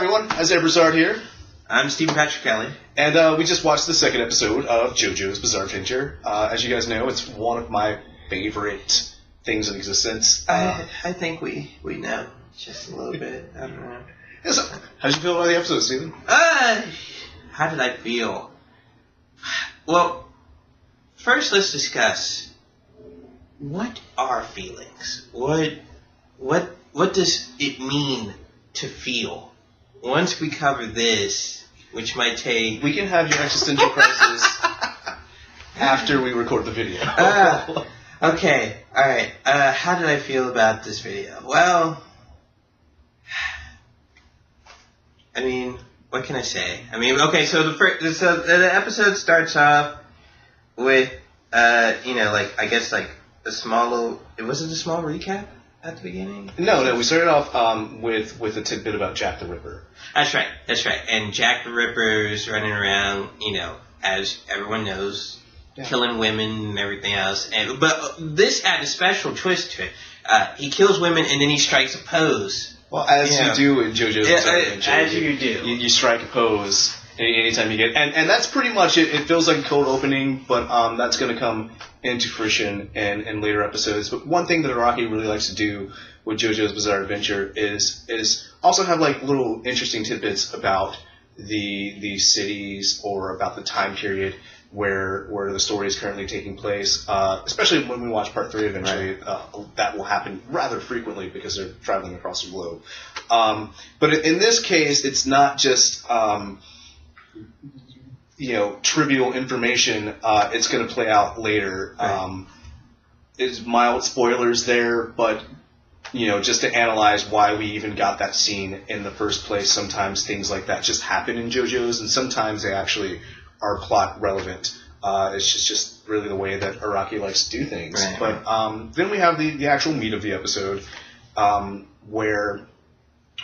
everyone, Isaiah Broussard here. I'm Stephen Patrick Kelly. And we just watched the second episode of Jojo's Bizarre Adventure. As you guys know, it's one of my favorite things in existence. I think we know just a little bit. I don't know. Yeah, so, how did you feel about the episode, Stephen? How did I feel? Well, first let's discuss what are feelings? What does it mean to feel? Once we cover this, which might take... We can have your existential crisis after we record the video. Okay, alright. How did I feel about this video? Well, I mean, what can I say? I mean, okay, so the episode starts off with, I guess a small little... Was it a small recap at the beginning? No, we started off with a tidbit about Jack the Ripper. That's right. And Jack the Ripper's running around, as everyone knows, killing women and everything else. But this had a special twist to it. He kills women and then he strikes a pose. Well, as you do in JoJo's Bizarre Adventure. As you do. You strike a pose anytime you get... And that's pretty much it. It feels like a cold opening, but that's going to come into fruition in later episodes. But one thing that Araki really likes to do with JoJo's Bizarre Adventure is also have little interesting tidbits about the cities or about the time period where the story is currently taking place. Especially when we watch Part 3 eventually, that will happen rather frequently because they're traveling across the globe. But in this case, it's not just trivial information. It's going to play out later. There's mild spoilers there, but just to analyze why we even got that scene in the first place. Sometimes things like that just happen in JoJo's, and sometimes they actually are plot relevant. It's just really the way that Araki likes to do things. Right. But then we have the actual meat of the episode, where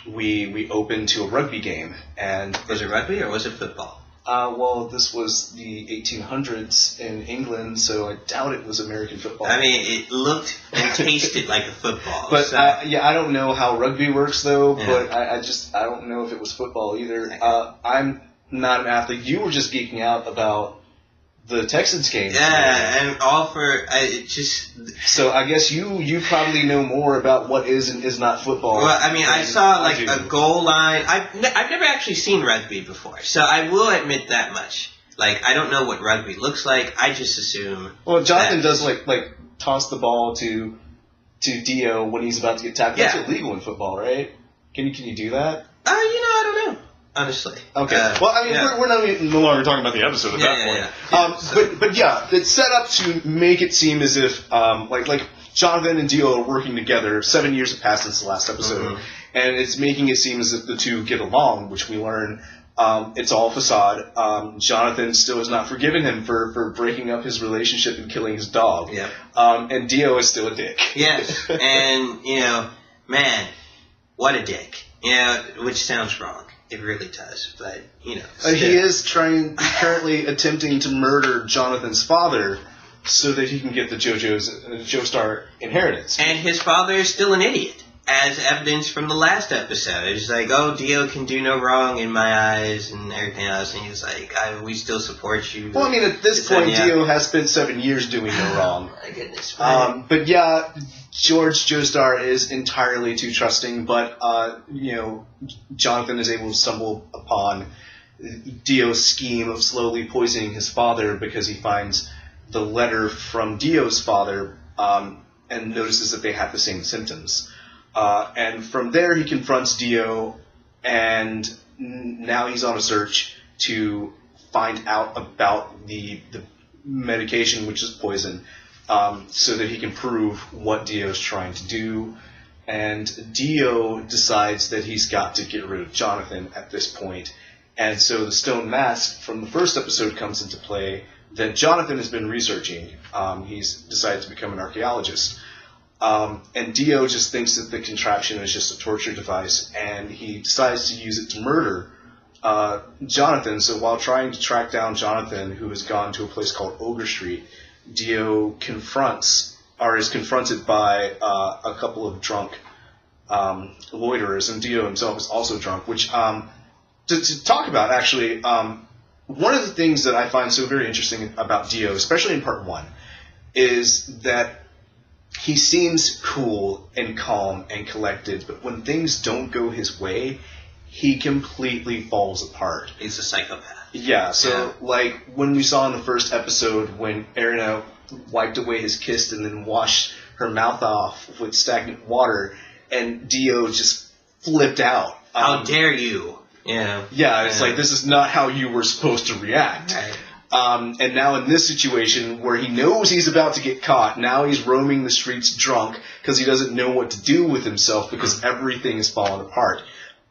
we open to a rugby game. And was it rugby or was it football? Well, this was the 1800s in England, so I doubt it was American football. I mean, it looked and tasted like a football. But so. I don't know how rugby works though. Yeah. But I don't know if it was football either. I'm not an athlete. You were just geeking out about the Texans game. Yeah, and all for So I guess you probably know more about what is and is not football. Well, I mean, I saw a goal line. I've never actually seen rugby before, so I will admit that much. I don't know what rugby looks like. I just assume. Well, Jonathan does toss the ball to Dio when he's about to get tackled. That's illegal in football, right? Can you do that? I don't know. Honestly. Okay. Well, I mean, we're no longer talking about the episode at that point. But yeah, it's set up to make it seem as if Jonathan and Dio are working together. 7 years have passed since the last episode, and it's making it seem as if the two get along, which we learn it's all facade. Jonathan still has not forgiven him for breaking up his relationship and killing his dog. Yeah. And Dio is still a dick. Yes, and man, what a dick. Which sounds wrong. It really does, but he is currently attempting to murder Jonathan's father so that he can get the Joestar inheritance. And his father is still an idiot, as evidenced from the last episode. It's like, oh, Dio can do no wrong in my eyes and everything else, and he's like, we still support you. Well, I mean, at this point, Dio has spent 7 years doing no wrong. My goodness. But yeah, George Joestar is entirely too trusting, but Jonathan is able to stumble upon Dio's scheme of slowly poisoning his father because he finds the letter from Dio's father and notices that they have the same symptoms. And from there he confronts Dio, and now he's on a search to find out about the medication, which is poison, so that he can prove what Dio's trying to do. And Dio decides that he's got to get rid of Jonathan at this point. And so the stone mask from the first episode comes into play that Jonathan has been researching. He's decided to become an archaeologist. And Dio just thinks that the contraption is just a torture device, and he decides to use it to murder Jonathan. So while trying to track down Jonathan, who has gone to a place called Ogre Street, Dio is confronted by a couple of drunk loiterers, and Dio himself is also drunk. Which to talk about actually, one of the things that I find so very interesting about Dio, especially in part 1, is that he seems cool and calm and collected, but when things don't go his way, he completely falls apart. He's a psychopath. Yeah, so like when we saw in the first episode when Erina wiped away his kiss and then washed her mouth off with stagnant water, and Dio just flipped out. How dare you? Yeah. Yeah, it's like, this is not how you were supposed to react. Right. And now in this situation where he knows he's about to get caught, now he's roaming the streets drunk because he doesn't know what to do with himself because everything is falling apart.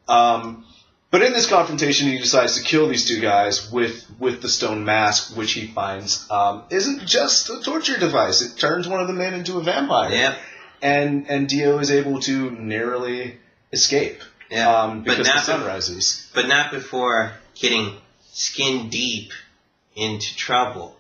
But in this confrontation, he decides to kill these two guys with the stone mask, which he finds isn't just a torture device. It turns one of the men into a vampire. Yeah. And Dio is able to narrowly escape because the sun rises. But not before getting skin deep into trouble.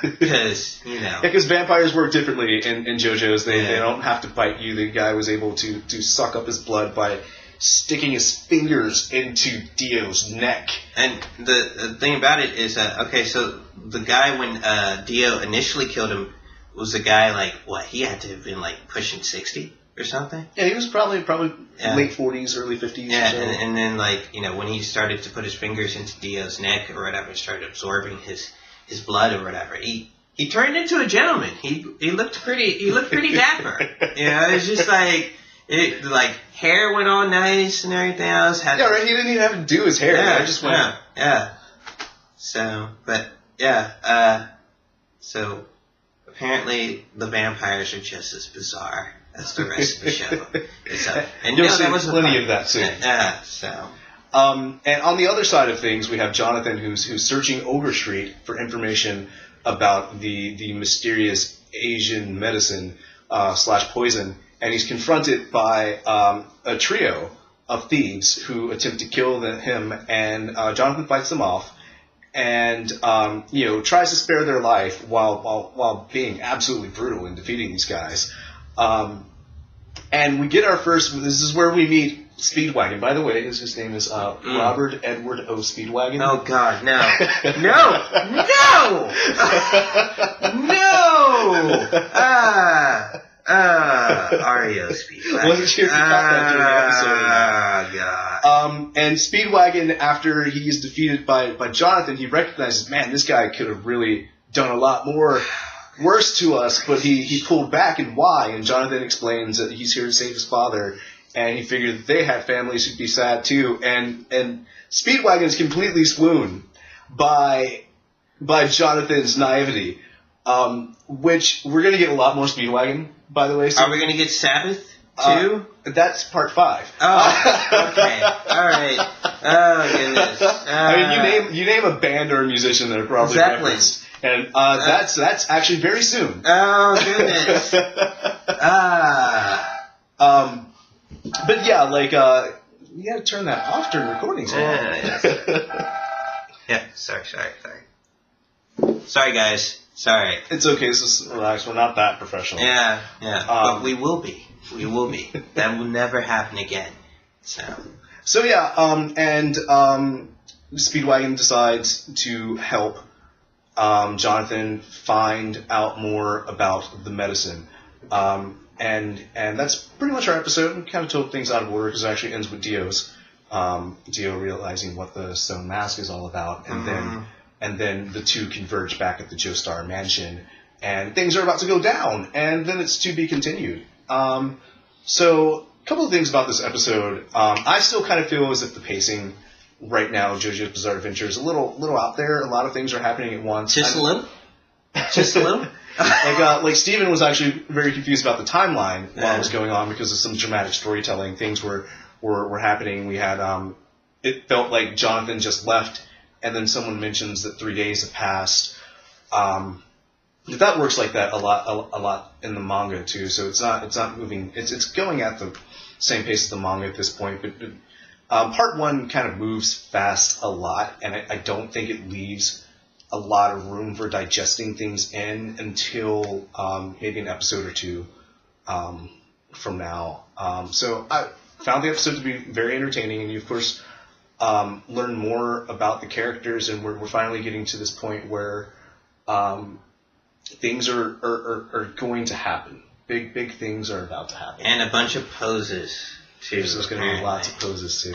Because, you know. Yeah, because vampires work differently in JoJo's. They don't have to bite you. The guy was able to suck up his blood by sticking his fingers into Dio's neck. And the thing about it is, so the guy when Dio initially killed him was a guy like, what, he had to have been like pushing 60 or something? Yeah, he was probably late 40s, early 50s yeah, or so. And then like, you know, when he started to put his fingers into Dio's neck or whatever, started absorbing his blood or whatever, he turned into a gentleman. He looked pretty dapper. You know, it's just like, hair went all nice and everything else. Yeah, right. He didn't even have to do his hair. Yeah, I just went. Yeah. So, but so apparently the vampires are just as bizarre as the rest of the show. And you'll see plenty of that soon. Yeah. So. And on the other side of things, we have Jonathan, who's searching Overstreet for information about the mysterious Asian medicine / poison. And he's confronted by a trio of thieves who attempt to kill him, and Jonathan fights them off, and tries to spare their life while being absolutely brutal in defeating these guys. And we get our first. This is where we meet Speedwagon. By the way, his name is Robert Edward O. Speedwagon. Oh God, no, no. REO Speedwagon. Wasn't sure if you caught that during the episode. God. And Speedwagon, after he is defeated by Jonathan, he recognizes, man, this guy could have really done a lot more worse to us, but he pulled back, and why? And Jonathan explains that he's here to save his father, and he figured that they had families who'd be sad too, and Speedwagon is completely swooned by Jonathan's naivety, which we're going to get a lot more Speedwagon, by the way. So are we going to get Sabbath too? That's part 5. Oh, okay. All right. Oh, goodness. I mean, you name a band or a musician that are probably referenced. And that's actually very soon. Oh, goodness. But yeah, like, you gotta turn that off during recordings. Yeah, sorry. Sorry, guys. Sorry. It's okay, so relax, we're not that professional. Yeah. But we will be. That will never happen again. So yeah, Speedwagon decides to help Jonathan find out more about the medicine. And that's pretty much our episode. We kind of told things out of order because it actually ends with Dio's. Dio realizing what the stone mask is all about, and then the two converge back at the Joestar mansion, and things are about to go down, and then it's to be continued. So a couple of things about this episode. I still kind of feel as if the pacing right now, JoJo's Bizarre Adventure, is a little out there. A lot of things are happening at once. Just a little. Like Steven was actually very confused about the timeline while it was going on because of some dramatic storytelling. Things were happening. We had it felt like Jonathan just left, and then someone mentions that 3 days have passed. That works like that a lot in the manga too. So it's not moving. It's going at the same pace as the manga at this point. But part 1 kind of moves fast a lot, and I don't think it leaves a lot of room for digesting things in until maybe an episode or two from now. So I found the episode to be very entertaining, and you, of course, learn more about the characters, and we're finally getting to this point where things are going to happen. Big things are about to happen. And a bunch of poses, too. There's going to be lots of poses, too.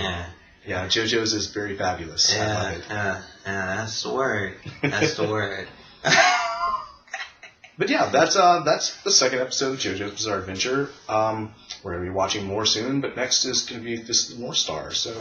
Yeah, Jojo's is very fabulous. I love it. Yeah, that's the word. That's the word. But yeah, that's the second episode of JoJo's Bizarre Adventure. We're going to be watching more soon, but next is going to be this North Star. So.